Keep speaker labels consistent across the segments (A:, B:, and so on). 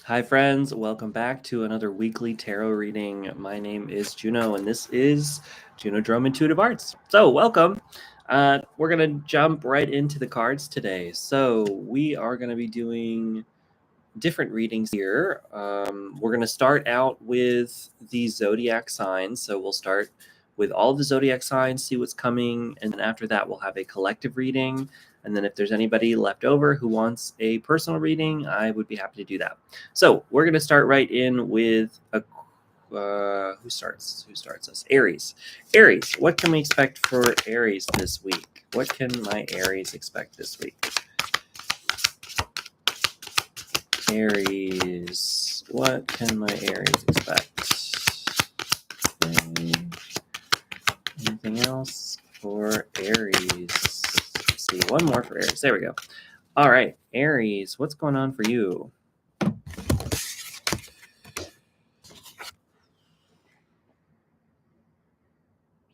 A: Hi friends, welcome back to another weekly tarot reading. My name is Juno and this is Juno Drum Intuitive Arts. So welcome. We're going to jump right into the cards today. So we are going to be doing different readings here. We're going to start out with the zodiac signs. So we'll start with all the zodiac signs, see what's coming, and then after that we'll have a collective reading. And then if there's anybody left over who wants a personal reading, I would be happy to do that. So we're going to start right in with who starts us? Aries. Aries, what can we expect for Aries this week? What can my Aries expect this week? Aries, what can my Aries expect? Okay. Anything else for Aries? Let's see, one more for Aries. There we go. All right, Aries, what's going on for you?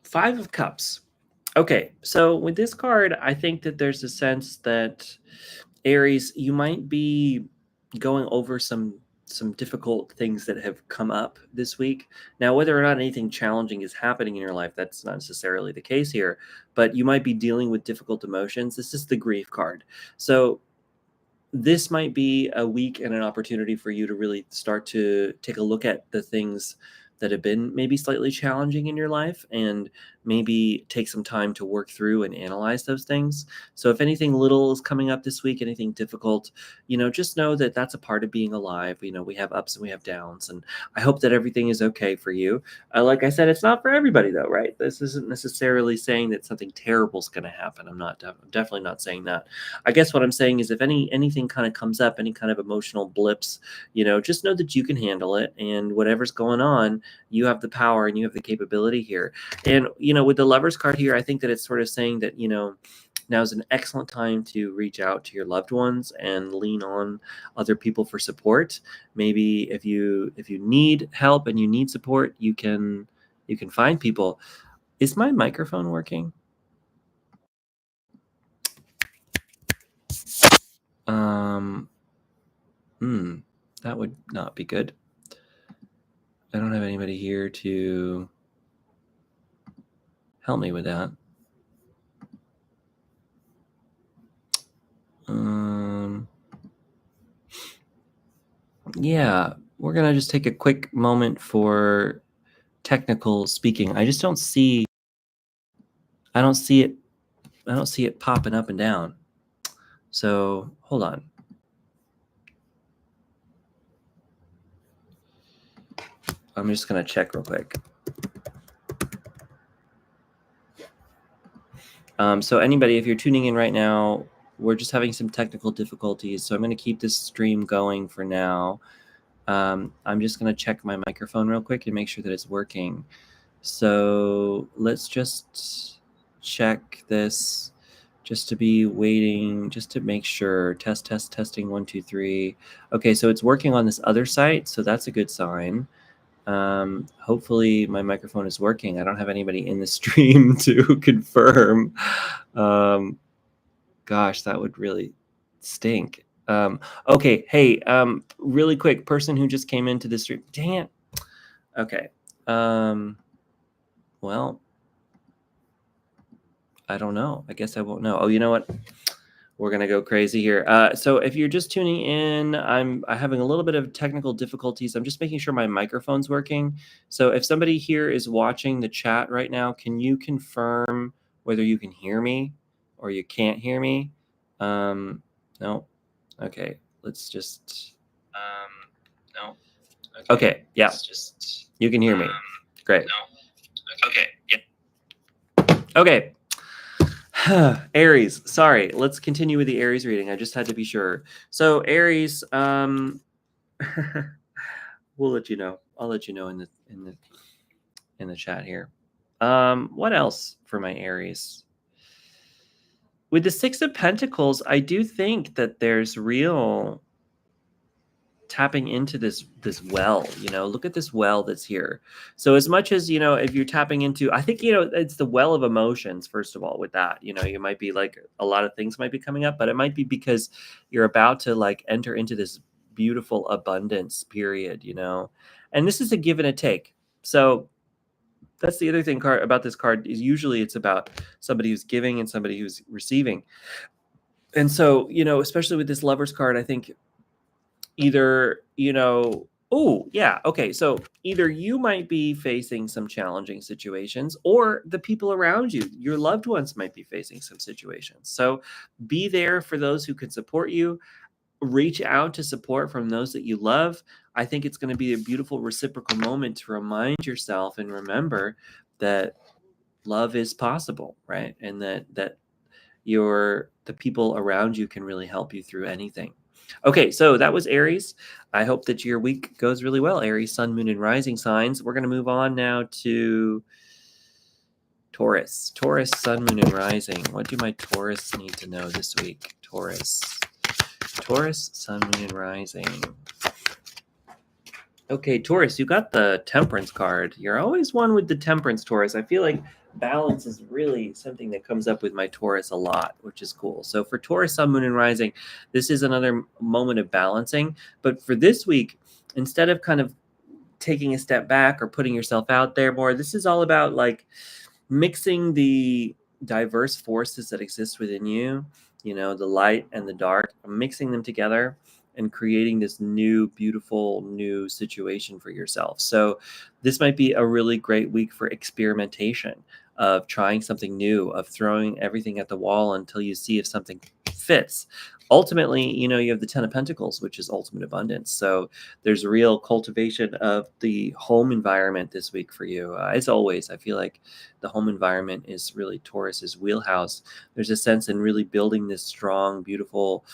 A: Five of Cups. Okay, so with this card, I think that there's a sense that Aries, you might be going over some difficult things that have come up this week. Now, whether or not anything challenging is happening in your life, that's not necessarily the case here, but you might be dealing with difficult emotions. This is the grief card. So this might be a week and an opportunity for you to really start to take a look at the things that have been maybe slightly challenging in your life and maybe take some time to work through and analyze those things. So if anything little is coming up this week, anything difficult, just know that that's a part of being alive. We have ups and we have downs, and I hope that everything is okay for you. Like I said, it's not for everybody though, right? This isn't necessarily saying that something terrible is going to happen. I'm definitely not saying that. I guess what I'm saying is if anything kind of comes up, any kind of emotional blips, just know that you can handle it, and whatever's going on, you have the power and you have the capability here. And, with the Lovers card here, I think that it's sort of saying that, now is an excellent time to reach out to your loved ones and lean on other people for support. Maybe if you need help and you need support, you can find people. Is my microphone working? That would not be good. I don't have anybody here to help me with that. Yeah, we're gonna just take a quick moment for technical speaking. I just don't see it popping up and down. So hold on. I'm just gonna check real quick. So anybody, if you're tuning in right now, we're just having some technical difficulties. So I'm gonna keep this stream going for now. I'm just gonna check my microphone real quick and make sure that it's working. So let's just check this just to be waiting, just to make sure. Testing 1 2 3. Okay, so it's working on this other site, so that's a good sign. Hopefully my microphone is working. I don't have anybody in the stream to confirm. Gosh, that would really stink. Okay, hey, really quick, person who just came into the stream. Dang it. Okay. Well, I don't know. I guess I won't know. Oh, you know what? We're going to go crazy here. So if you're just tuning in, I'm having a little bit of technical difficulties. I'm just making sure my microphone's working. So if somebody here is watching the chat right now, can you confirm whether you can hear me or you can't hear me? No. Okay. Let's just... no. Okay. Yeah. Just... You can hear me. Great. No. Okay. Yeah. Okay. Aries, sorry. Let's continue with the Aries reading. I just had to be sure. So Aries, we'll let you know. I'll let you know in the chat here. What else for my Aries? With the Six of Pentacles, I do think that there's real tapping into this well. Look at this well that's here. So as much as if you're tapping into, I think it's the well of emotions. First of all, with that, you might be like, a lot of things might be coming up, but it might be because you're about to like enter into this beautiful abundance period, and this is a give and a take. So that's the other thing about this card is usually it's about somebody who's giving and somebody who's receiving. And so, especially with this Lovers card, I think either, oh, yeah, okay. So either you might be facing some challenging situations or the people around you, your loved ones might be facing some situations. So be there for those who can support you. Reach out to support from those that you love. I think it's going to be a beautiful reciprocal moment to remind yourself and remember that love is possible, right? And that the people around you can really help you through anything. Okay, so that was Aries. I hope that your week goes really well, Aries, sun, moon, and rising signs. We're going to move on now to Taurus. Taurus, sun, moon, and rising. What do my Taurus need to know this week? Taurus, sun, moon, and rising. Okay, Taurus, you got the Temperance card. You're always one with the Temperance, Taurus. I feel like balance is really something that comes up with my Taurus a lot, which is cool. So for Taurus, sun, moon, and rising, this is another moment of balancing. But for this week, instead of kind of taking a step back or putting yourself out there more, this is all about like mixing the diverse forces that exist within you, the light and the dark, mixing them together and creating this new, beautiful, new situation for yourself. So this might be a really great week for experimentation, of trying something new, of throwing everything at the wall until you see if something fits. Ultimately, you have the 10 of Pentacles, which is ultimate abundance. So there's real cultivation of the home environment this week for you. As always, I feel like the home environment is really Taurus's wheelhouse. There's a sense in really building this strong, beautiful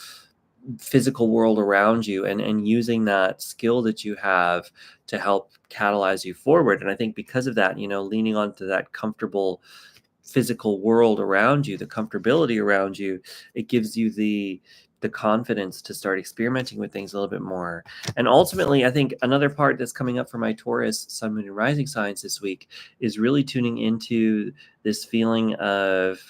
A: physical world around you and using that skill that you have to help catalyze you forward. And I think because of that, leaning onto that comfortable physical world around you, the comfortability around you, it gives you the confidence to start experimenting with things a little bit more. And ultimately, I think another part that's coming up for my Taurus, sun, moon, and rising signs this week is really tuning into this feeling of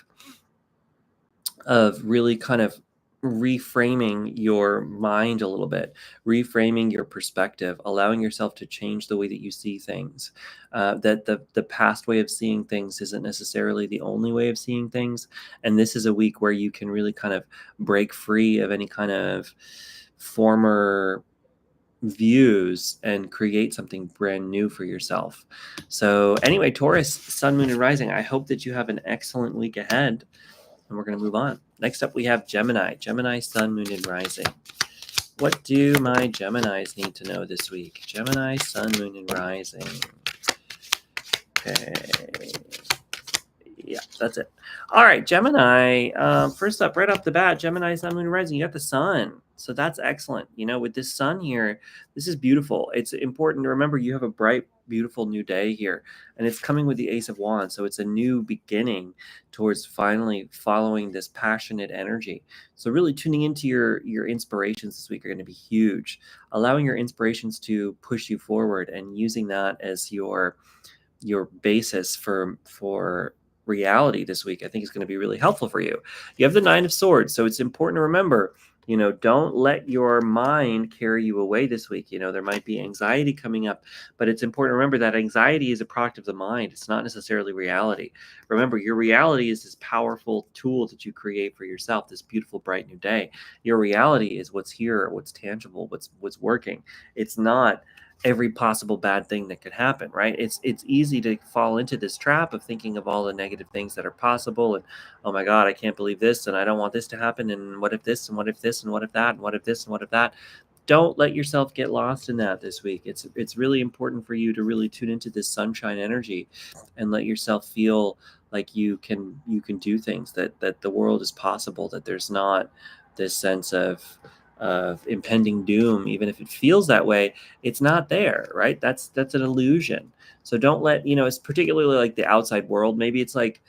A: really kind of reframing your mind a little bit, reframing your perspective, allowing yourself to change the way that you see things. That the past way of seeing things isn't necessarily the only way of seeing things. And this is a week where you can really kind of break free of any kind of former views and create something brand new for yourself. So anyway, Taurus, sun, moon, and rising, I hope that you have an excellent week ahead. And we're going to move on. Next up, we have Gemini. Gemini, sun, moon, and rising. What do my Geminis need to know this week? Gemini, sun, moon, and rising. Okay. Yeah, that's it. All right, Gemini. First up, right off the bat, Gemini, sun, moon, and rising. You got the sun. So that's excellent. With this sun here, this is beautiful. It's important to remember you have a bright, beautiful new day here. And it's coming with the Ace of Wands. So it's a new beginning towards finally following this passionate energy. So really tuning into your inspirations this week are going to be huge. Allowing your inspirations to push you forward and using that as your basis for reality this week, I think is going to be really helpful for you. You have the Nine of Swords, so it's important to remember, don't let your mind carry you away this week. There might be anxiety coming up, but it's important to remember that anxiety is a product of the mind. It's not necessarily reality. Remember, your reality is this powerful tool that you create for yourself, this beautiful, bright new day. Your reality is what's here, what's tangible, what's working. It's not every possible bad thing that could happen, right? It's easy to fall into this trap of thinking of all the negative things that are possible, and oh my God, I can't believe this, and I don't want this to happen, and what if this, and what if this, and what if that, and what if this, and what if that. Don't let yourself get lost in that this week. It's really important for you to really tune into this sunshine energy and let yourself feel like you can do things, that the world is possible, that there's not this sense of impending doom. Even if it feels that way, it's not there, right? That's an illusion. So don't let, it's particularly like the outside world. Maybe it's like,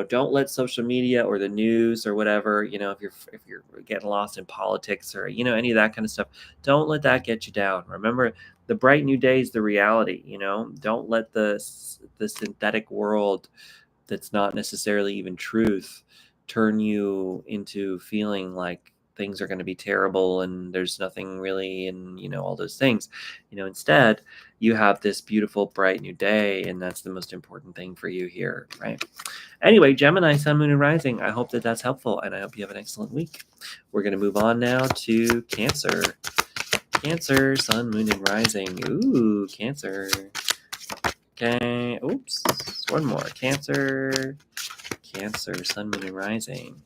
A: don't let social media or the news or whatever, if you're getting lost in politics or, any of that kind of stuff, don't let that get you down. Remember, the bright new day is the reality. Don't let the synthetic world that's not necessarily even truth turn you into feeling like things are going to be terrible and there's nothing really, and all those things. Instead, you have this beautiful bright new day, and that's the most important thing for you here, right? Anyway, Gemini, Sun, Moon, and Rising, I hope that that's helpful, and I hope you have an excellent week. We're going to move on now to Cancer. Cancer, Sun, Moon, and Rising. Ooh, Cancer. Okay, oops, one more. Cancer, Sun, Moon, and Rising.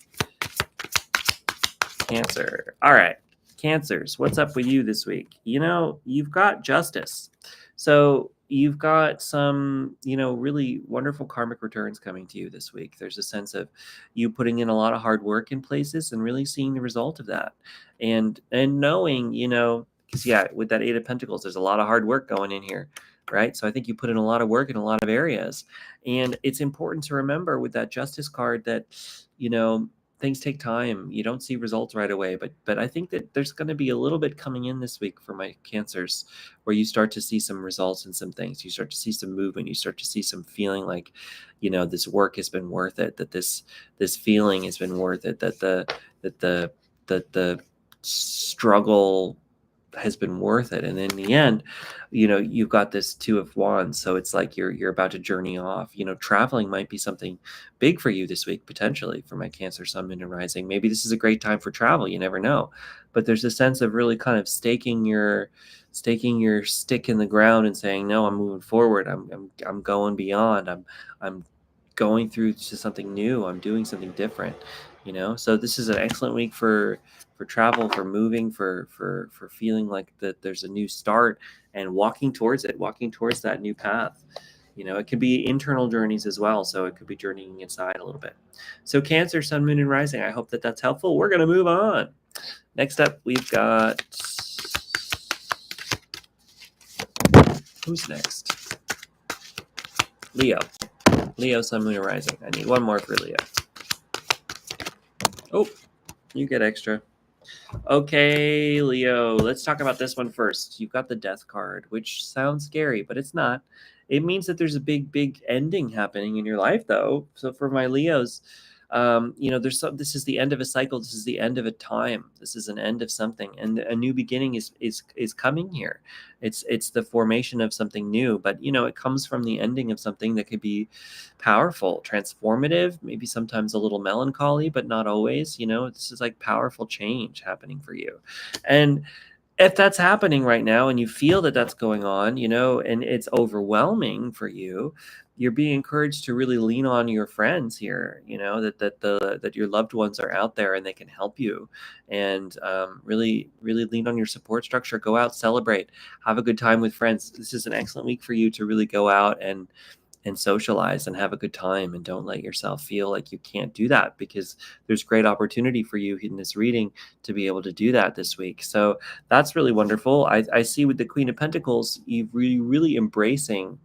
A: Cancer. All right, Cancers, what's up with you this week? You've got justice. So you've got some, really wonderful karmic returns coming to you this week. There's a sense of you putting in a lot of hard work in places and really seeing the result of that. And knowing, because with that Eight of Pentacles, there's a lot of hard work going in here, right? So I think you put in a lot of work in a lot of areas. And it's important to remember with that Justice card that, things take time. You don't see results right away, but I think that there's going to be a little bit coming in this week for my Cancers, where you start to see some results in some things. You start to see some movement. You start to see some feeling like, this work has been worth it. That this feeling has been worth it. That the struggle has been worth it. And in the end, you've got this Two of Wands. So it's like you're about to journey off. Traveling might be something big for you this week, potentially, for my Cancer, Sun, Moon, and Rising. Maybe this is a great time for travel. You never know. But there's a sense of really kind of staking your stick in the ground and saying, no, I'm moving forward. I'm going beyond. I'm going through to something new. I'm doing something different. So this is an excellent week for travel, for moving, for feeling like that there's a new start and walking towards that new path. It could be internal journeys as well. So it could be journeying inside a little bit. So Cancer, Sun, Moon, and Rising, I hope that that's helpful. We're going to move on. Next up, we've got, who's next? Leo, Sun, Moon, and Rising. I need one more for Leo. Oh, you get extra. Okay, Leo, let's talk about this one first. You've got the Death card, which sounds scary, but it's not. It means that there's a big ending happening in your life, though. So for my Leos, this is the end of a cycle. This is the end of a time. This is an end of something, and a new beginning is coming here. It's the formation of something new, but it comes from the ending of something that could be powerful, transformative, maybe sometimes a little melancholy, but not always. This is like powerful change happening for you. And if that's happening right now and you feel that that's going on, and it's overwhelming for you, you're being encouraged to really lean on your friends here, that your loved ones are out there and they can help you, and really lean on your support structure. Go out, celebrate, have a good time with friends. This is an excellent week for you to really go out and socialize and have a good time, and don't let yourself feel like you can't do that, because there's great opportunity for you in this reading to be able to do that this week. So that's really wonderful. I see with the Queen of Pentacles, you really embracing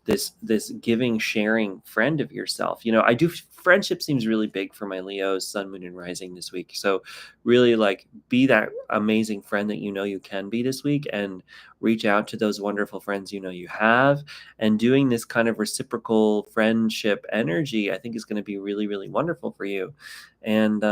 A: this giving, sharing friend of yourself. Friendship seems really big for my Leos, Sun, Moon, and Rising this week. So really be that amazing friend that you can be this week, and reach out to those wonderful friends you have. And doing this kind of reciprocal friendship energy, I think, is going to be really wonderful for you. And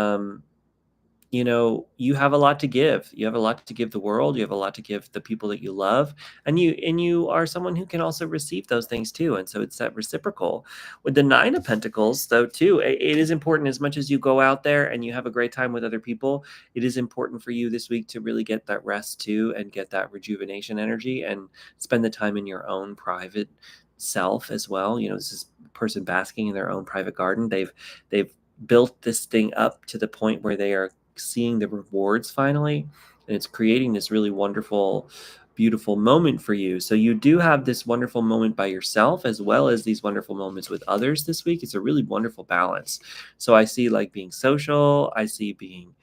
A: you have a lot to give. You have a lot to give the world. You have a lot to give the people that you love, and you are someone who can also receive those things too. And so it's that reciprocal. With the Nine of Pentacles, though, too, it is important, as much as you go out there and you have a great time with other people, it is important for you this week to really get that rest too, and get that rejuvenation energy, and spend the time in your own private self as well. This is a person basking in their own private garden. They've built this thing up to the point where they are seeing the rewards finally, and it's creating this really wonderful, beautiful moment for you. So you do have this wonderful moment by yourself, as well as these wonderful moments with others this week. It's a really wonderful balance. So I see being social, I see being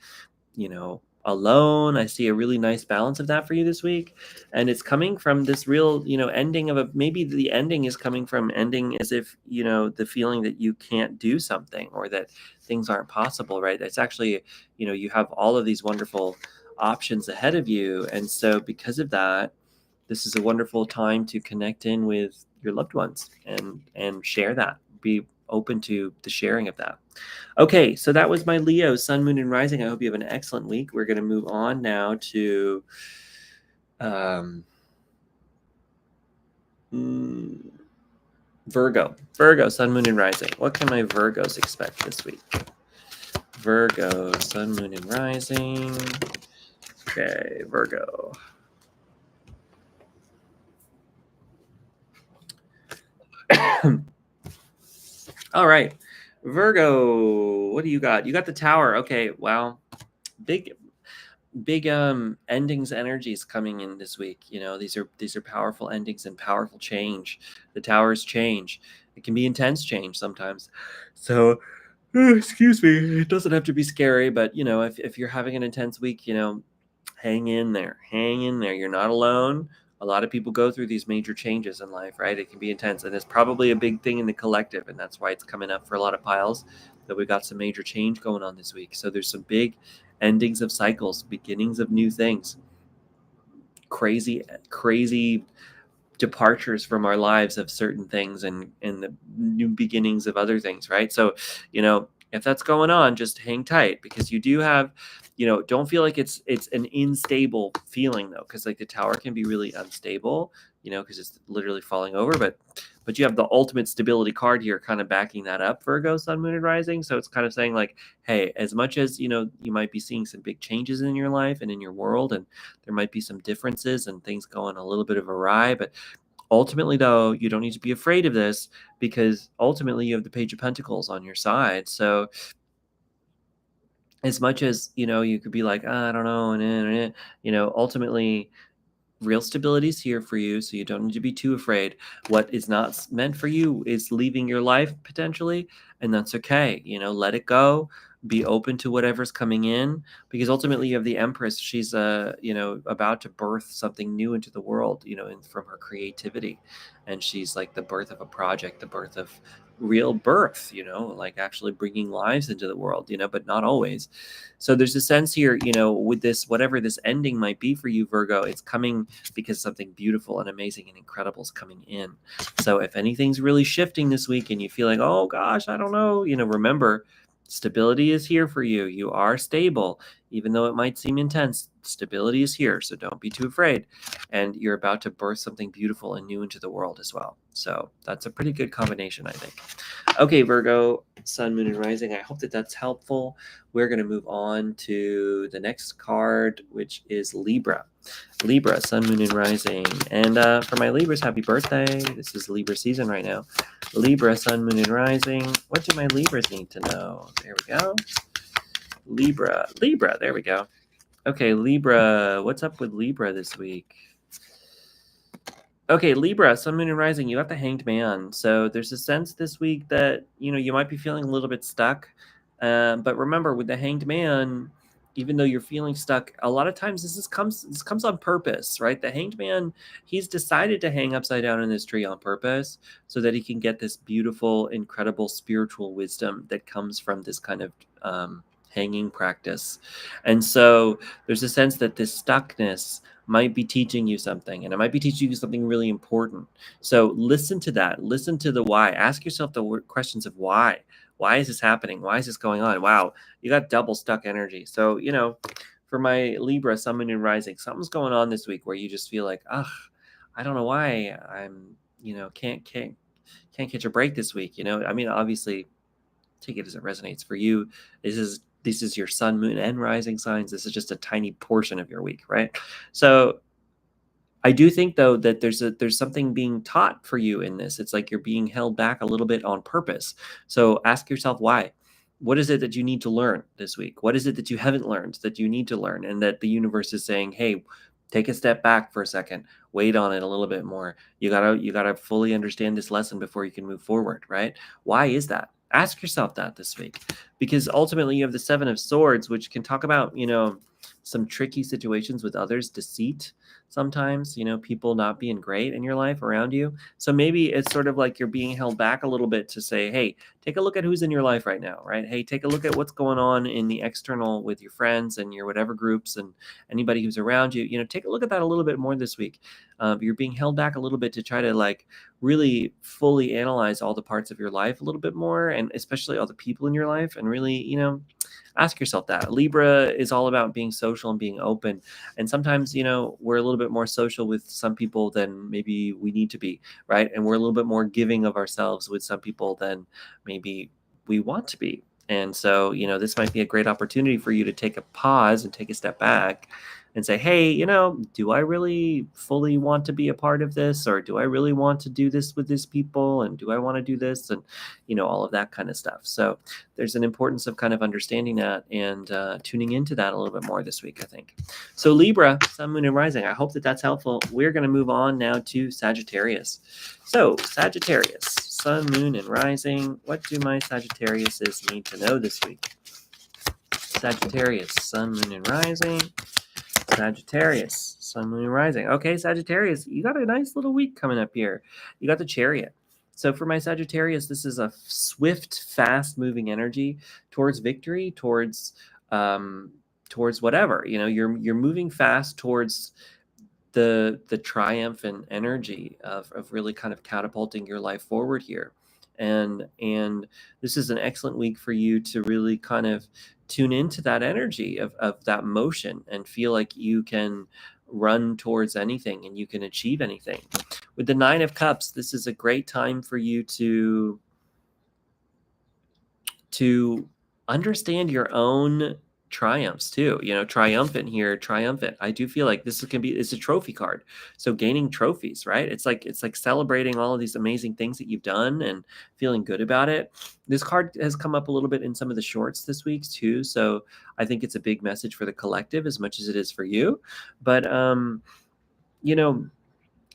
A: alone. I see a really nice balance of that for you this week. And it's coming from this real, ending of maybe the ending is coming from ending as if, the feeling that you can't do something, or that things aren't possible, right? It's actually, you have all of these wonderful options ahead of you. And so because of that, this is a wonderful time to connect in with your loved ones and share that. Be open to the sharing of that. Okay, so that was my Leo, Sun, Moon, and Rising. I hope you have an excellent week. We're going to move on now to Virgo. Virgo, Sun, Moon, and Rising. What can my Virgos expect this week? Virgo, Sun, Moon, and Rising. Okay, Virgo. All right, Virgo, what do you got? You got the Tower. Okay, well, big endings energies coming in this week. You know, these are powerful endings and powerful change. The Tower's change. It can be intense change sometimes. So excuse me, it doesn't have to be scary, but you know, if you're having an intense week, you know, hang in there. You're not alone. A lot of people go through these major changes in life, right? It can be intense, and it's probably a big thing in the collective, and that's why it's coming up for a lot of piles, that we got some major change going on this week. So there's some big endings of cycles, beginnings of new things, crazy departures from our lives of certain things, and the new beginnings of other things, right? So, you know, if that's going on, just hang tight, because you do have, you know, don't feel like it's an unstable feeling though, because like the Tower can be really unstable, you know, because it's literally falling over, but you have the ultimate stability card here kind of backing that up, Virgo, Sun, Moon, and Rising. So it's kind of saying like, hey, as much as, you know, you might be seeing some big changes in your life and in your world, and there might be some differences and things going a little bit of awry, but ultimately, though, you don't need to be afraid of this, because ultimately you have the Page of Pentacles on your side. So as much as, you know, you could be like, I don't know, you know, ultimately real stability is here for you, so you don't need to be too afraid. What is not meant for you is leaving your life potentially, and that's okay. You know, let it go. Be open to whatever's coming in, because ultimately you have the Empress. She's you know, about to birth something new into the world, you know, from her creativity, and she's like the birth of a project, the birth of real birth, you know, like actually bringing lives into the world, you know, but not always. So there's a sense here, you know, with this, whatever this ending might be for you, Virgo, it's coming because something beautiful and amazing and incredible is coming in. So if anything's really shifting this week and you feel like, oh gosh, I don't know, you know, remember, stability is here for you. You are stable, even though it might seem intense. Stability is here, so don't be too afraid. And you're about to birth something beautiful and new into the world as well. So that's a pretty good combination, I think. Okay, Virgo, Sun, Moon, and Rising. I hope that that's helpful. We're going to move on to the next card, which is Libra. Libra, Sun, Moon, and Rising. And for my Libras, happy birthday. This is Libra season right now. Libra, Sun, Moon, and Rising. What do my Libras need to know? There we go. Libra, there we go. Okay, Libra, what's up with Libra this week? Okay, Libra, Sun, Moon, and Rising, you got the Hanged Man. So there's a sense this week that, you know, you might be feeling a little bit stuck. But remember, with the Hanged Man, even though you're feeling stuck, a lot of times this comes on purpose, right? The Hanged Man, he's decided to hang upside down in this tree on purpose so that he can get this beautiful, incredible spiritual wisdom that comes from this kind of hanging practice. And so there's a sense that this stuckness might be teaching you something, and it might be teaching you something really important. So listen to that. Listen to the why. Ask yourself the questions of why. Why is this happening? Why is this going on? Wow, you got double stuck energy. So, you know, for my Libra, Sun, Moon, and Rising, something's going on this week where you just feel like, ugh, I don't know why I'm, you know, can't catch a break this week. You know, I mean, obviously, take it as it resonates for you. This is your Sun, Moon, and Rising signs. This is just a tiny portion of your week, right? So I do think, though, that there's something being taught for you in this. It's like you're being held back a little bit on purpose. So ask yourself why. What is it that you need to learn this week? What is it that you haven't learned that you need to learn, and that the universe is saying, hey, take a step back for a second, wait on it a little bit more. You gotta fully understand this lesson before you can move forward, right? Why is that? Ask yourself that this week, because ultimately you have the Seven of Swords, which can talk about, you know, some tricky situations with others, deceit sometimes, you know, people not being great in your life around you. So maybe it's sort of like you're being held back a little bit to say, hey, take a look at who's in your life right now, right? Hey, take a look at what's going on in the external with your friends and your whatever groups and anybody who's around you. You know, take a look at that a little bit more this week. You're being held back a little bit to try to like really fully analyze all the parts of your life a little bit more, and especially all the people in your life, and really, you know, ask yourself that. Libra is all about being social and being open. And sometimes, you know, we're a little bit more social with some people than maybe we need to be, right? And we're a little bit more giving of ourselves with some people than maybe we want to be. And so, you know, this might be a great opportunity for you to take a pause and take a step back and say, hey, you know, do I really fully want to be a part of this? Or do I really want to do this with these people? And do I want to do this? And, you know, all of that kind of stuff. So there's an importance of kind of understanding that and tuning into that a little bit more this week, I think. So Libra, Sun, Moon, and Rising. I hope that that's helpful. We're going to move on now to Sagittarius. So Sagittarius, Sun, Moon, and Rising. What do my Sagittariuses need to know this week? Sagittarius, Sun, Moon, and Rising. Sagittarius, Sun, Moon, and Rising. Okay, Sagittarius, you got a nice little week coming up here. You got the Chariot. So for my Sagittarius, this is a swift, fast-moving energy towards victory, towards whatever. You know, you're moving fast towards the triumphant energy of really kind of catapulting your life forward here. And this is an excellent week for you to really kind of tune into that energy of that motion and feel like you can run towards anything and you can achieve anything. With the Nine of Cups, this is a great time for you to understand your own triumphs too. You know, triumphant here, triumphant. I do feel like this can be, it's a trophy card. So gaining trophies, right? It's like celebrating all of these amazing things that you've done and feeling good about it. This card has come up a little bit in some of the shorts this week too. So I think it's a big message for the collective as much as it is for you. But you know,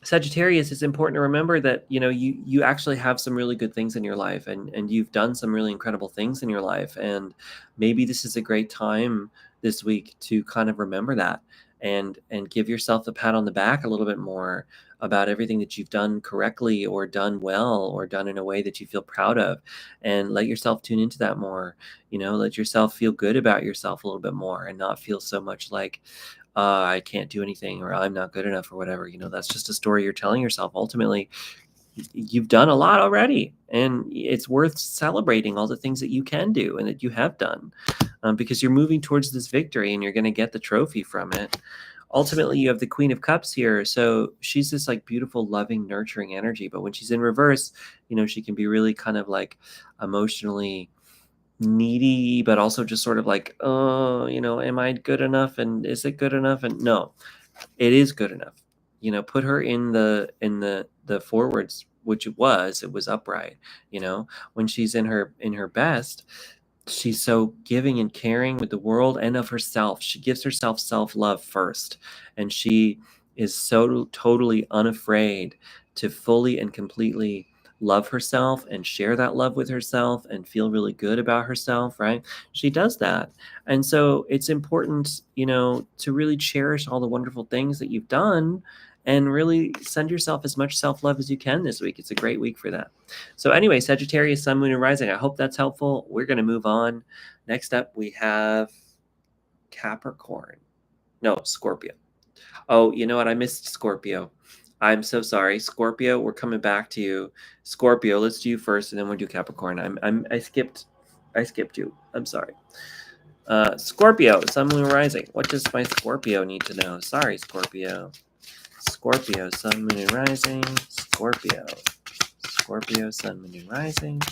A: Sagittarius, it's important to remember that, you know, you actually have some really good things in your life, and you've done some really incredible things in your life. And maybe this is a great time this week to kind of remember that and give yourself a pat on the back a little bit more about everything that you've done correctly or done well or done in a way that you feel proud of, and let yourself tune into that more. You know, let yourself feel good about yourself a little bit more and not feel so much like, I can't do anything or I'm not good enough or whatever. You know, that's just a story you're telling yourself. Ultimately, you've done a lot already, and it's worth celebrating all the things that you can do and that you have done, because you're moving towards this victory and you're going to get the trophy from it. Ultimately, you have the Queen of Cups here. So she's this like beautiful, loving, nurturing energy. But when she's in reverse, you know, she can be really kind of like emotionally needy, but also just sort of like, oh, you know, am I good enough? And is it good enough? And no, it is good enough. You know, put her in the forwards, which it was upright. You know, when she's in her best, she's so giving and caring with the world and of herself. She gives herself self-love first, and she is so totally unafraid to fully and completely love herself and share that love with herself and feel really good about herself, right? She does that. And so it's important, you know, to really cherish all the wonderful things that you've done and really send yourself as much self-love as you can this week. It's a great week for that. So anyway, Sagittarius, Sun, Moon, and Rising. I hope that's helpful. We're going to move on. Next up, we have Capricorn. No, Scorpio. Oh, you know what? I missed Scorpio. I'm so sorry. Scorpio, we're coming back to you. Scorpio, let's do you first, and then we'll do Capricorn. I skipped you. I'm sorry. Scorpio, Sun, Moon, Rising. What does my Scorpio need to know? Sorry, Scorpio. Scorpio, Sun, Moon, and Rising. Scorpio, Sun, Moon, and Rising.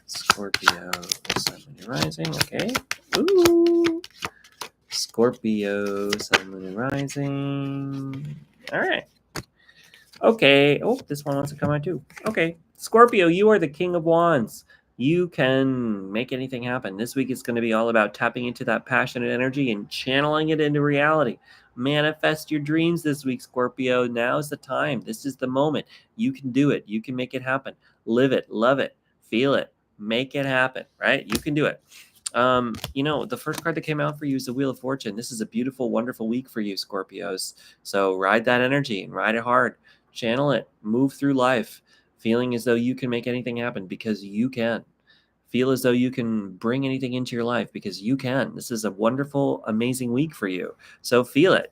A: Scorpio, Sun, Moon, and Rising. Okay. Ooh. Scorpio, Sun, Moon, and Rising. All right. Okay. Oh, this one wants to come out too. Okay. Scorpio, you are the King of Wands. You can make anything happen. This week is going to be all about tapping into that passionate energy and channeling it into reality. Manifest your dreams this week, Scorpio. Now is the time. This is the moment. You can do it. You can make it happen. Live it. Love it. Feel it. Make it happen, right? You can do it. The first card that came out for you is the Wheel of Fortune. This is a beautiful, wonderful week for you, Scorpios. So ride that energy and ride it hard. Channel it. Move through life feeling as though you can make anything happen because you can. Feel as though you can bring anything into your life because you can. This is a wonderful, amazing week for you. So feel it,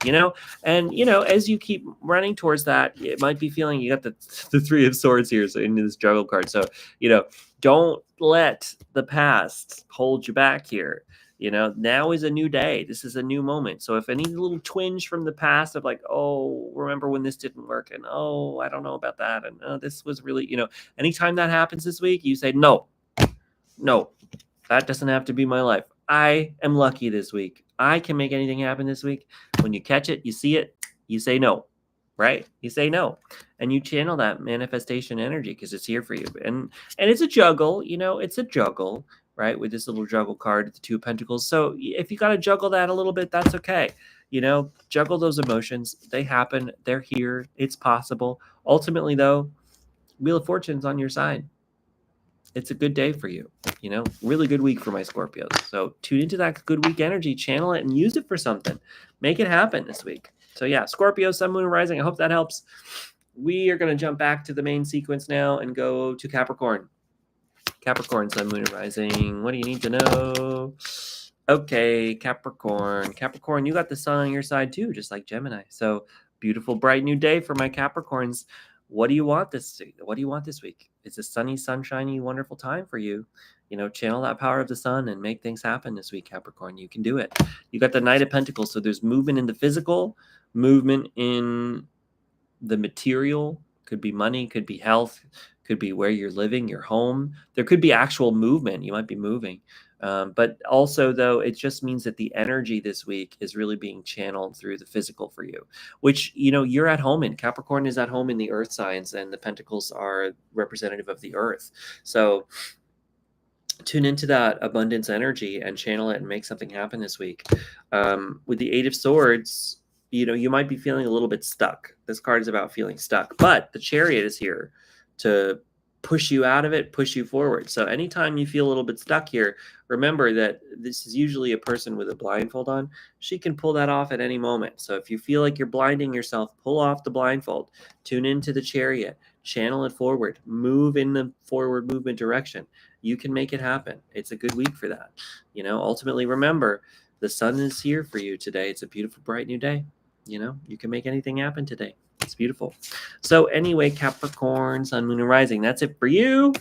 A: and, as you keep running towards that, it might be feeling you got the Three of Swords here. So into this juggle card. So, don't let the past hold you back here. Now is a new day. This is a new moment. So if any little twinge from the past of like, oh, remember when this didn't work, and oh, I don't know about that, and oh, this was really, anytime that happens this week, you say, no, that doesn't have to be my life. I am lucky this week. I can make anything happen this week. When you catch it, you see it, you say no, right? You say no, and you channel that manifestation energy because it's here for you. And it's a juggle, it's a juggle, right? With this little juggle card, the Two of Pentacles. So if you got to juggle that a little bit, that's okay. Juggle those emotions. They happen. They're here. It's possible. Ultimately, though, Wheel of Fortune's on your side. It's a good day for you, really good week for my Scorpios. So tune into that good week energy, channel it, and use it for something. Make it happen this week. So yeah, Scorpio, Sun, Moon, and Rising. I hope that helps. We are going to jump back to the main sequence now and go to Capricorn. Capricorn, Sun, Moon, and Rising. What do you need to know? Okay, Capricorn. Capricorn, you got the sun on your side too, just like Gemini. So beautiful, bright new day for my Capricorns. What do you want this week? It's a sunny, sunshiny, wonderful time for you. Channel that power of the sun and make things happen this week, Capricorn. You can do it. You got the Knight of Pentacles. So there's movement in the physical, movement in the material. Could be money, could be health, could be where you're living, your home. There could be actual movement. You might be moving. But also, though, it just means that the energy this week is really being channeled through the physical for you, which, you're at home in. Capricorn is at home in the earth signs, and the Pentacles are representative of the earth. So tune into that abundance energy and channel it and make something happen this week. With the Eight of Swords, you might be feeling a little bit stuck. This card is about feeling stuck, but the Chariot is here to push you out of it, push you forward. So anytime you feel a little bit stuck here, remember that this is usually a person with a blindfold on. She can pull that off at any moment. So if you feel like you're blinding yourself, pull off the blindfold, tune into the Chariot, channel it forward, move in the forward movement direction. You can make it happen. It's a good week for that. Ultimately, remember, the sun is here for you today. It's a beautiful, bright new day. You can make anything happen today. It's beautiful. So anyway, Capricorn, Sun, Moon, and Rising. That's it for you.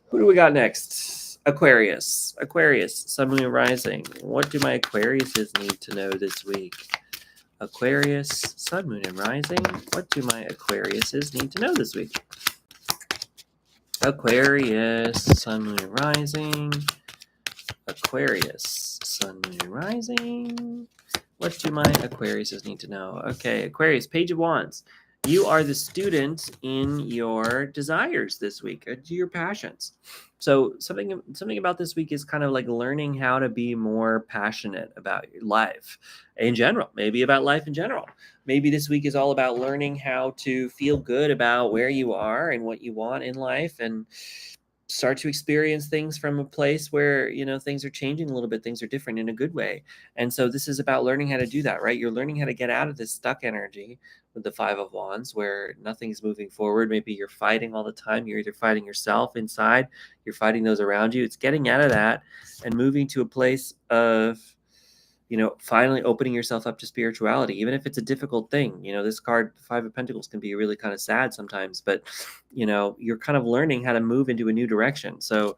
A: Who do we got next? Aquarius. Aquarius, Sun, Moon, and Rising. What do my Aquariuses need to know this week? Aquarius, Sun, Moon, and Rising. What do my Aquariuses need to know this week? Aquarius, Sun, Moon, and Rising. Aquarius, Sun, Moon, and Rising. What do my Aquariuses need to know? Okay, Aquarius, Page of Wands. You are the student in your desires this week, your passions. So something about this week is kind of like learning how to be more passionate about your life in general, maybe about life in general. Maybe this week is all about learning how to feel good about where you are and what you want in life, and start to experience things from a place where, things are changing a little bit, things are different in a good way. And so this is about learning how to do that, right? You're learning how to get out of this stuck energy with the Five of Wands where nothing's moving forward. Maybe you're fighting all the time. You're either fighting yourself inside, you're fighting those around you. It's getting out of that and moving to a place of, finally opening yourself up to spirituality, even if it's a difficult thing. This card, the Five of Pentacles, can be really kind of sad sometimes, but, you're kind of learning how to move into a new direction. So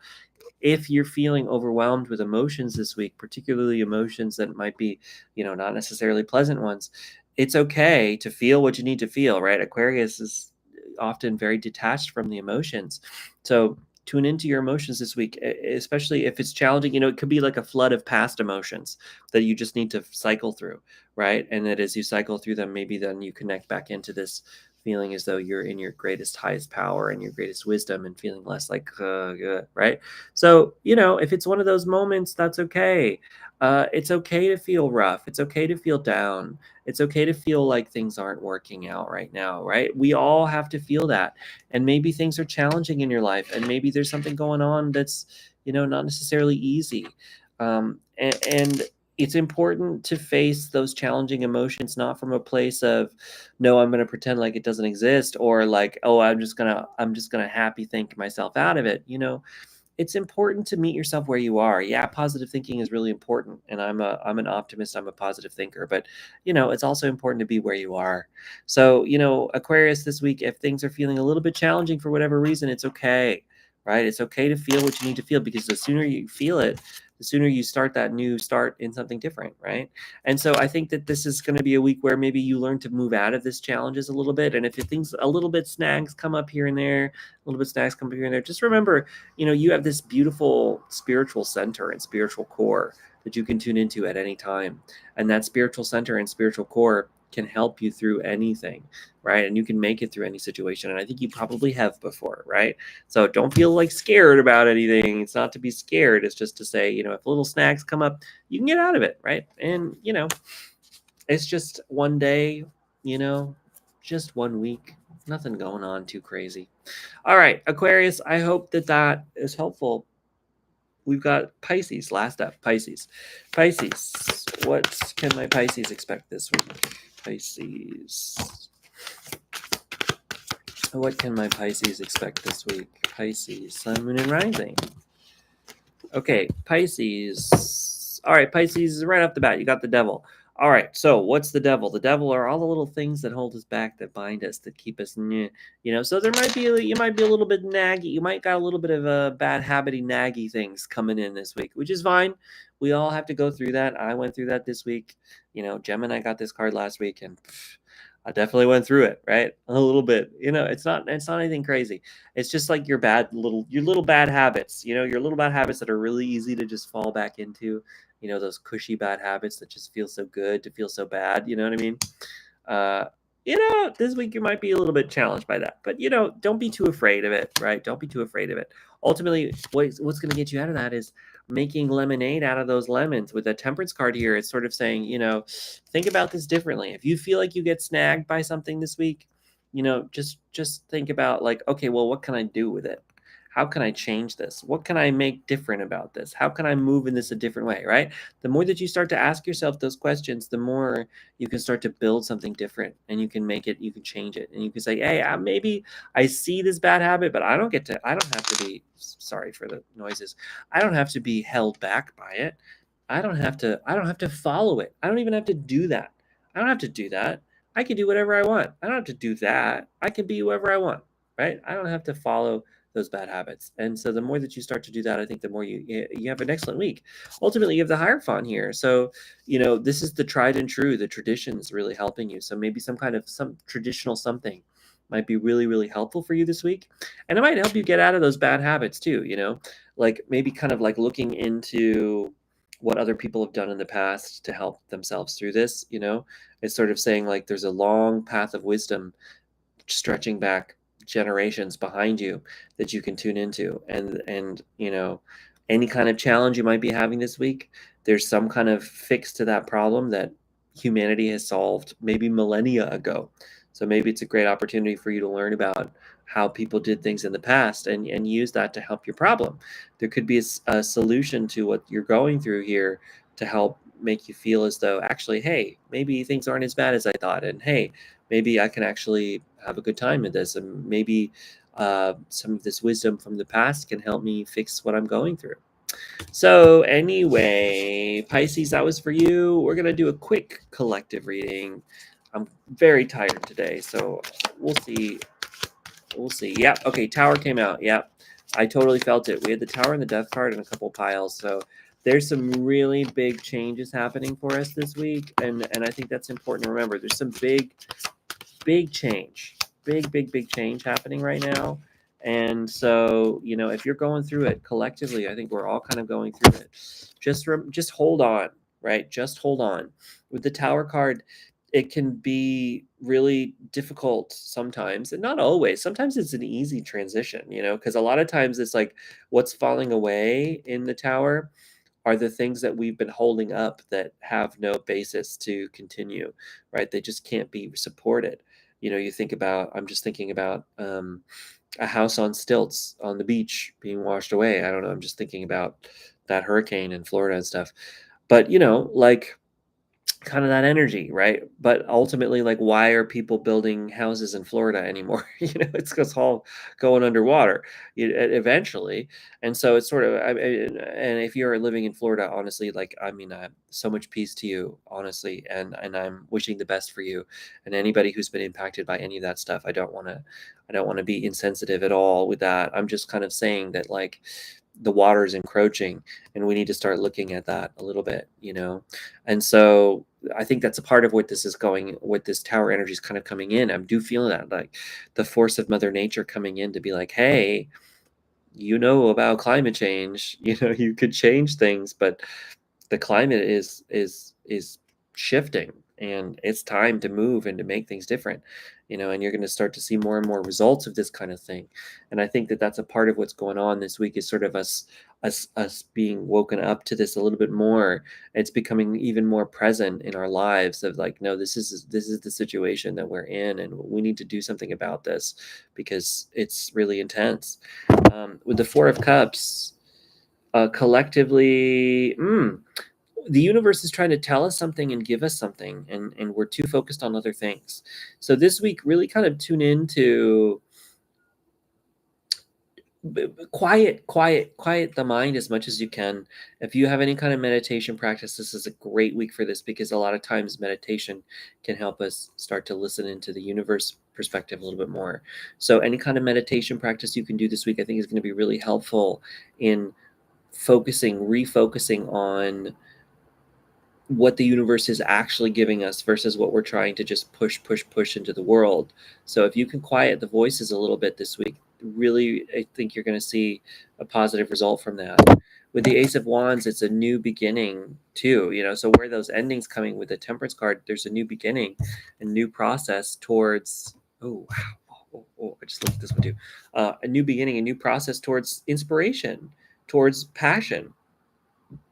A: if you're feeling overwhelmed with emotions this week, particularly emotions that might be, not necessarily pleasant ones, it's okay to feel what you need to feel, right? Aquarius is often very detached from the emotions. So tune into your emotions this week, especially if it's challenging. It could be like a flood of past emotions that you just need to cycle through, right? And that as you cycle through them, maybe then you connect back into this feeling as though you're in your greatest, highest power and your greatest wisdom, and feeling less like, right? So, if it's one of those moments, that's okay. It's okay to feel rough. It's okay to feel down. It's okay to feel like things aren't working out right now, right? We all have to feel that. And maybe things are challenging in your life, and maybe there's something going on that's, not necessarily easy. And it's important to face those challenging emotions, not from a place of, no, I'm going to pretend like it doesn't exist, or like, oh, I'm just gonna happy think myself out of it. It's important to meet yourself where you are. Yeah, positive thinking is really important, and I'm an optimist. I'm a positive thinker, but it's also important to be where you are. So, Aquarius, this week, if things are feeling a little bit challenging for whatever reason, it's okay, right? It's okay to feel what you need to feel, because the sooner you feel it, the sooner you start that new start in something different, right? And so I think that this is going to be a week where maybe you learn to move out of this challenges a little bit. And if things a little bit snags come up here and there, a little bit snags come up here and there, just remember, you have this beautiful spiritual center and spiritual core that you can tune into at any time. And that spiritual center and spiritual core can help you through anything, right? And you can make it through any situation. And I think you probably have before, right? So don't feel like scared about anything. It's not to be scared. It's just to say, if little snags come up, you can get out of it, right? And, it's just one day, just 1 week, nothing going on too crazy. All right, Aquarius, I hope that is helpful. We've got Pisces, last up, Pisces. Pisces, what can my Pisces expect this week? Pisces. What can my Pisces expect this week? Pisces, Sun, Moon, and Rising. Okay, Pisces. All right, Pisces, right off the bat, you got the Devil. All right, so what's the Devil? The Devil are all the little things that hold us back, that bind us, that keep us, so you might be a little bit naggy. You might got a little bit of a bad habity, naggy things coming in this week, which is fine. We all have to go through that. I went through that this week. Gemini got this card last week, and I definitely went through it, right? A little bit. It's not anything crazy. It's just like your little bad habits, your little bad habits that are really easy to just fall back into, those cushy bad habits that just feel so good to feel so bad. You know what I mean? Uh, this week you might be a little bit challenged by that, but don't be too afraid of it, right? Don't be too afraid of it. Ultimately, what's going to get you out of that is making lemonade out of those lemons. With a Temperance card here, it's sort of saying, think about this differently. If you feel like you get snagged by something this week, just think about, like, okay, well, what can I do with it? How can I change this? What can I make different about this? How can I move in this a different way, right? The more that you start to ask yourself those questions, the more you can start to build something different, and you can change it. And you can say, hey, maybe I see this bad habit, but I don't have to be, sorry for the noises. I don't have to be held back by it. I don't have to follow it. I don't even have to do that. I don't have to do that. I can do whatever I want. I don't have to do that. I can be whoever I want, right? I don't have to follow those bad habits. And so the more that you start to do that, I think the more you have an excellent week. Ultimately, you have the Hierophant here. So, this is the tried and true, the traditions really helping you. So maybe some traditional something might be really, really helpful for you this week. And it might help you get out of those bad habits too, like maybe kind of like looking into what other people have done in the past to help themselves through this. It's sort of saying, like, there's a long path of wisdom stretching back generations behind you that you can tune into. And any kind of challenge you might be having this week, there's some kind of fix to that problem that humanity has solved maybe millennia ago. So maybe it's a great opportunity for you to learn about how people did things in the past, and use that to help your problem. There could be a solution to what you're going through here, to help make you feel as though, actually, hey, maybe things aren't as bad as I thought. And hey, maybe I can actually have a good time with this. And maybe some of this wisdom from the past can help me fix what I'm going through. So anyway, Pisces, that was for you. We're going to do a quick collective reading. I'm very tired today, so we'll see. We'll see. Yep. Okay. Tower came out. Yep. I totally felt it. We had the Tower and the Death card and a couple piles. So there's some really big changes happening for us this week. And I think that's important to remember. There's some big change, big change happening right now. And so, if you're going through it collectively, I think we're all kind of going through it. Just hold on, right? Just hold on. With the Tower card, it can be really difficult sometimes, and not always. Sometimes it's an easy transition, because a lot of times it's like what's falling away in the Tower are the things that we've been holding up that have no basis to continue, right? They just can't be supported. I'm just thinking about a house on stilts on the beach being washed away. I don't know. I'm just thinking about that hurricane in Florida and stuff. But, you know, like, kind of that energy, right? But ultimately, like, why are people building houses in Florida anymore? You know, it's because all going underwater eventually. And so it's sort of, and if you're living in Florida, honestly, like, I mean, so much peace to you, honestly, and I'm wishing the best for you and anybody who's been impacted by any of that stuff. I don't want to be insensitive at all with that. I'm just kind of saying that, like, the water is encroaching and we need to start looking at that a little bit, you know? And so I think that's a part of what this is going, what this tower energy is kind of coming in. I do feel that, like, the force of Mother Nature coming in to be like, hey, you know about climate change, you know, you could change things, but the climate is shifting and it's time to move and to make things different, you know, and you're going to start to see more and more results of this kind of thing. And I think that that's a part of what's going on this week, is sort of us being woken up to this a little bit more. It's becoming even more present in our lives of, like, no, this is the situation that we're in and we need to do something about this because it's really intense. With the Four of Cups, collectively, the universe is trying to tell us something and give us something, and we're too focused on other things. So this week, really kind of tune into quiet the mind as much as you can. If you have any kind of meditation practice, this is a great week for this, because a lot of times meditation can help us start to listen into the universe perspective a little bit more. So any kind of meditation practice you can do this week, I think, is going to be really helpful in refocusing on what the universe is actually giving us versus what we're trying to just push into the world. So if you can quiet the voices a little bit this week, really, I think you're going to see a positive result from that. With the Ace of Wands, it's a new beginning too, you know, so where those endings coming with the Temperance card, there's a new beginning, a new process towards, oh, wow. I just looked at this one too. A new beginning, a new process towards inspiration, towards passion.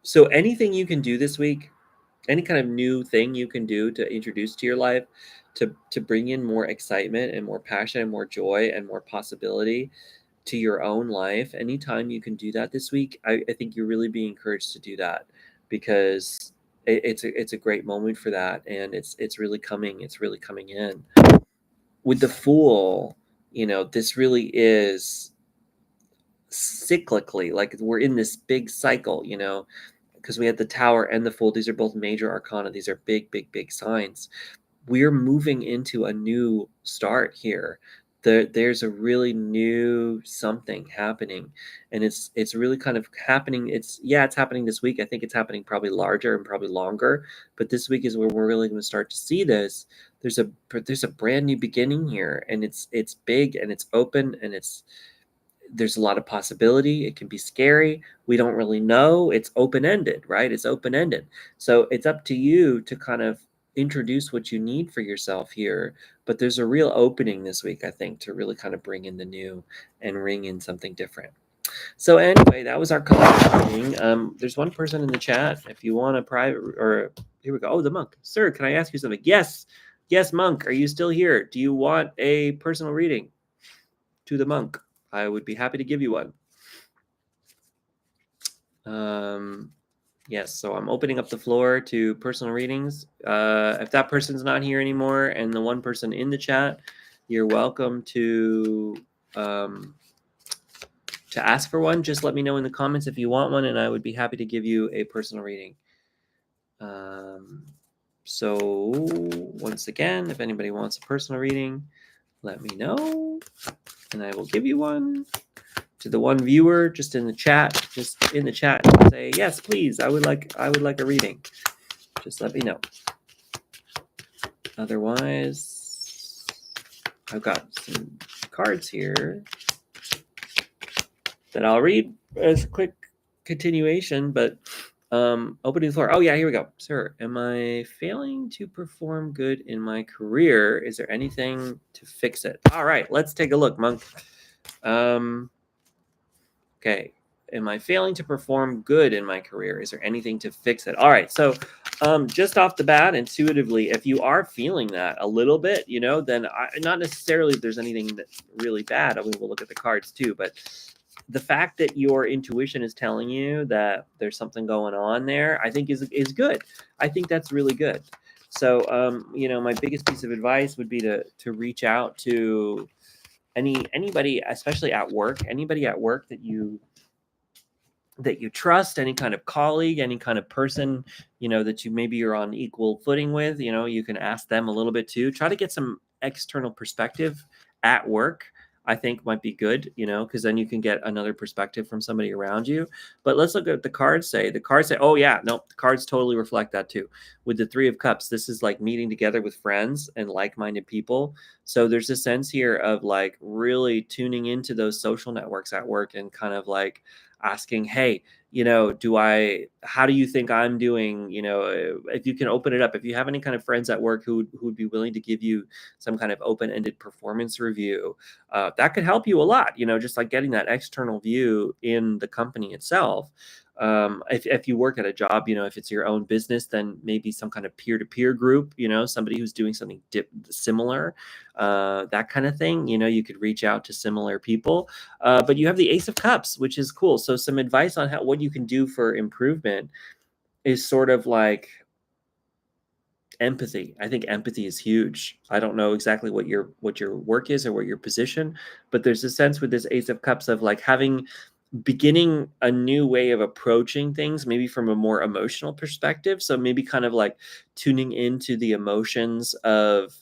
A: So anything you can do this week, any kind of new thing you can do to introduce to your life, to bring in more excitement and more passion and more joy and more possibility to your own life, anytime you can do that this week, I think you're really being encouraged to do that, because it's a great moment for that, and it's really coming in. With the Fool, you know, this really is cyclically, like, we're in this big cycle, you know, because we had the Tower and the Fool. These are both major arcana. These are big signs. We're moving into a new start here. There's a really new something happening, and it's really kind of happening. It's happening this week. I think it's happening probably larger and probably longer, but this week is where we're really going to start to see this. There's a brand new beginning here, and it's big and it's open, and there's a lot of possibility. It can be scary. We don't really know. It's open-ended, right? It's open-ended. So it's up to you to kind of introduce what you need for yourself here. But there's a real opening this week, I think, to really kind of bring in the new and ring in something different. So anyway, that was our collective reading. There's one person in the chat. If you want a private, or here we go. Oh, the monk. Sir, can I ask you something? Yes, monk. Are you still here? Do you want a personal reading? To the monk, I would be happy to give you one. Yes, so I'm opening up the floor to personal readings. If that person's not here anymore, and the one person in the chat, you're welcome to ask for one. Just let me know in the comments if you want one, and I would be happy to give you a personal reading. So once again, if anybody wants a personal reading, let me know, and I will give you one. To the one viewer, just in the chat, say, yes, please, I would like a reading. Just let me know. Otherwise, I've got some cards here that I'll read as a quick continuation, but opening the floor. Oh yeah, here we go. Sir, am I failing to perform good in my career? Is there anything to fix it? All right, let's take a look, monk. Okay. Am I failing to perform good in my career? Is there anything to fix it? All right. So just off the bat, intuitively, if you are feeling that a little bit, you know, then not necessarily if there's anything that's really bad. I mean, we'll look at the cards too, but the fact that your intuition is telling you that there's something going on there, I think is good. I think that's really good. So, you know, my biggest piece of advice would be to reach out to anybody, especially at work, anybody at work that you trust, any kind of colleague, any kind of person, you know, that you maybe you're on equal footing with. You know, you can ask them a little bit too. Try to get some external perspective at work. I think might be good, you know, because then you can get another perspective from somebody around you. But let's look at what the cards say. The cards say, oh yeah, no, the cards totally reflect that too. With the Three of Cups, this is like meeting together with friends and like-minded people. So there's a sense here of like really tuning into those social networks at work and kind of like asking, hey, you know, how do you think I'm doing? You know, if you can open it up, if you have any kind of friends at work who would be willing to give you some kind of open-ended performance review, that could help you a lot, you know, just like getting that external view in the company itself. If you work at a job, you know, if it's your own business, then maybe some kind of peer-to-peer group, you know, somebody who's doing something similar, that kind of thing. You know, you could reach out to similar people. But you have the Ace of Cups, which is cool. So some advice on what you can do for improvement is sort of like empathy. I think empathy is huge. I don't know exactly what your work is or what your position, but there's a sense with this Ace of Cups of like beginning a new way of approaching things, maybe from a more emotional perspective. So maybe kind of like tuning into the emotions of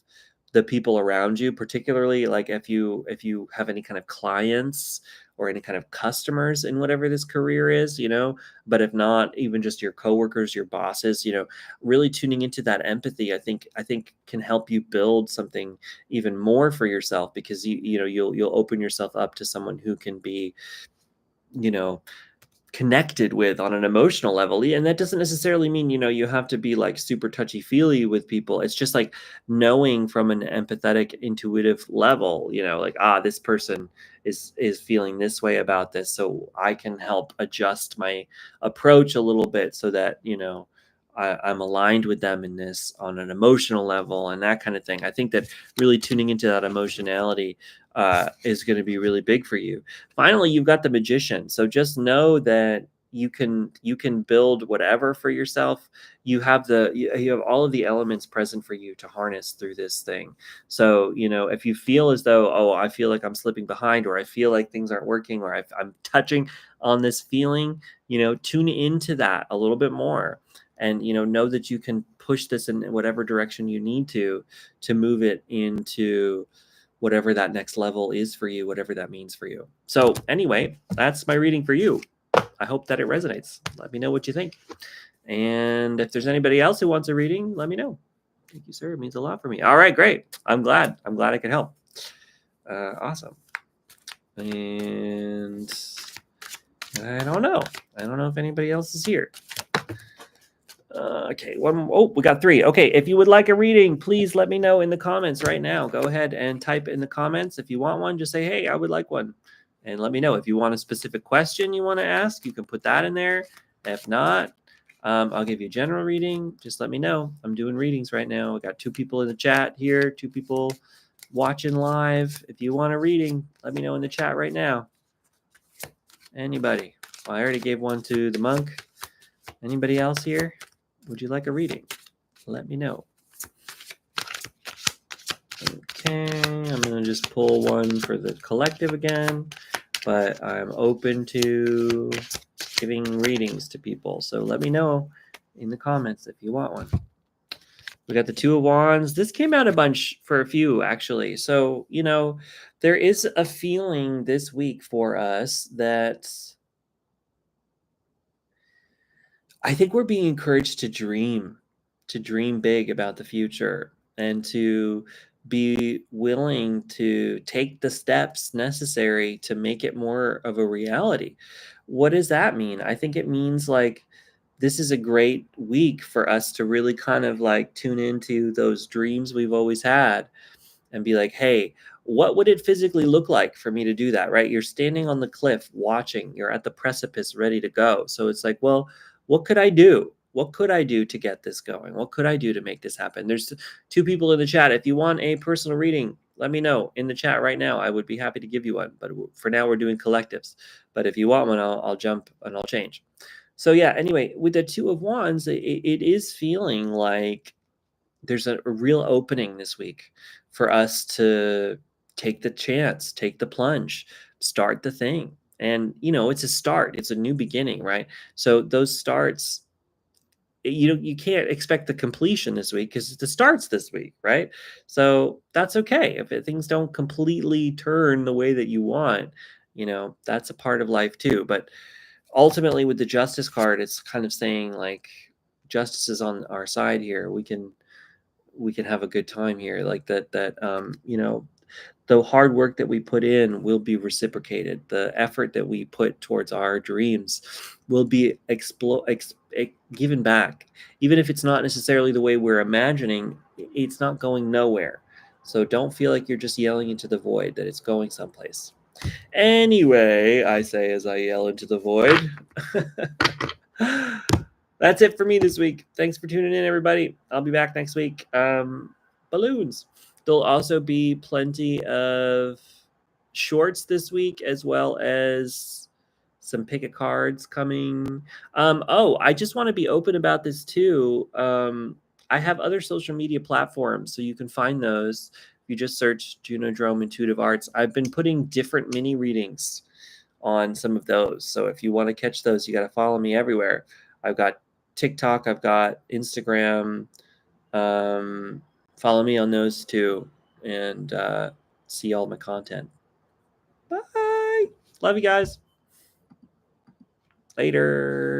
A: the people around you, particularly like if you have any kind of clients or any kind of customers in whatever this career is, you know, but if not, even just your coworkers, your bosses, you know, really tuning into that empathy, I think can help you build something even more for yourself, because you know you'll open yourself up to someone who can be, you know, connected with on an emotional level. And that doesn't necessarily mean, you know, you have to be like super touchy-feely with people. It's just like knowing from an empathetic, intuitive level, you know, like, this person is feeling this way about this, so I can help adjust my approach a little bit so that, you know, I'm aligned with them in this on an emotional level and that kind of thing. I think that really tuning into that emotionality is going to be really big for you. Finally, you've got the Magician. So just know that you can build whatever for yourself. You have all of the elements present for you to harness through this thing. So, you know, if you feel as though, oh, I feel like I'm slipping behind, or I feel like things aren't working, or I'm touching on this feeling, you know, tune into that a little bit more. And, you know that you can push this in whatever direction you need to move it into whatever that next level is for you, whatever that means for you. So anyway, that's my reading for you. I hope that it resonates. Let me know what you think. And if there's anybody else who wants a reading, let me know. Thank you, sir. It means a lot for me. All right, great. I'm glad I could help. Awesome. And I don't know if anybody else is here. Okay, we got 3. Okay, if you would like a reading, please let me know in the comments right now. Go ahead and type in the comments. If you want one, just say, hey, I would like one. And let me know. If you want a specific question you want to ask, you can put that in there. If not, I'll give you a general reading. Just let me know. I'm doing readings right now. I got 2 people in the chat here, 2 people watching live. If you want a reading, let me know in the chat right now. Anybody? Well, I already gave one to the monk. Anybody else here? Would you like a reading? Let me know. Okay, I'm going to just pull one for the collective again, but I'm open to giving readings to people. So let me know in the comments if you want one. We got the 2 of Wands. This came out a bunch for a few, actually. So, you know, there is a feeling this week for us that I think we're being encouraged to dream big about the future, and to be willing to take the steps necessary to make it more of a reality. What does that mean? I think it means like this is a great week for us to really kind of like tune into those dreams we've always had and be like, hey, what would it physically look like for me to do that, right? You're standing on the cliff watching, you're at the precipice ready to go. So it's like, well, what could I do? What could I do to get this going? What could I do to make this happen? There's 2 people in the chat. If you want a personal reading, let me know in the chat right now. I would be happy to give you one. But for now, we're doing collectives. But if you want one, I'll jump and I'll change. So yeah, anyway, with the Two of Wands, it is feeling like there's a real opening this week for us to take the chance, take the plunge, start the thing. And, it's a start. It's a new beginning, right? So those starts, you can't expect the completion this week because the starts this week, right? So that's okay if things don't completely turn the way that you want. That's a part of life too. But ultimately, with the Justice card, it's kind of saying like justice is on our side here. We can have a good time here, like that the hard work that we put in will be reciprocated. The effort that we put towards our dreams will be given back, even if it's not necessarily the way we're imagining. It's not going nowhere, so don't feel like you're just yelling into the void, that it's going someplace. Anyway, I say as I yell into the void. That's it for me this week. Thanks for tuning in, everybody. I'll be back next week. Balloons. There'll also be plenty of shorts this week, as well as some pick-a cards coming. I just want to be open about this too. I have other social media platforms, so you can find those. If you just search Juno Drome Intuitive Arts, I've been putting different mini readings on some of those. So if you want to catch those, you got to follow me everywhere. I've got TikTok, I've got Instagram. Follow me on those too, and see all my content. Bye. Love you guys. Later.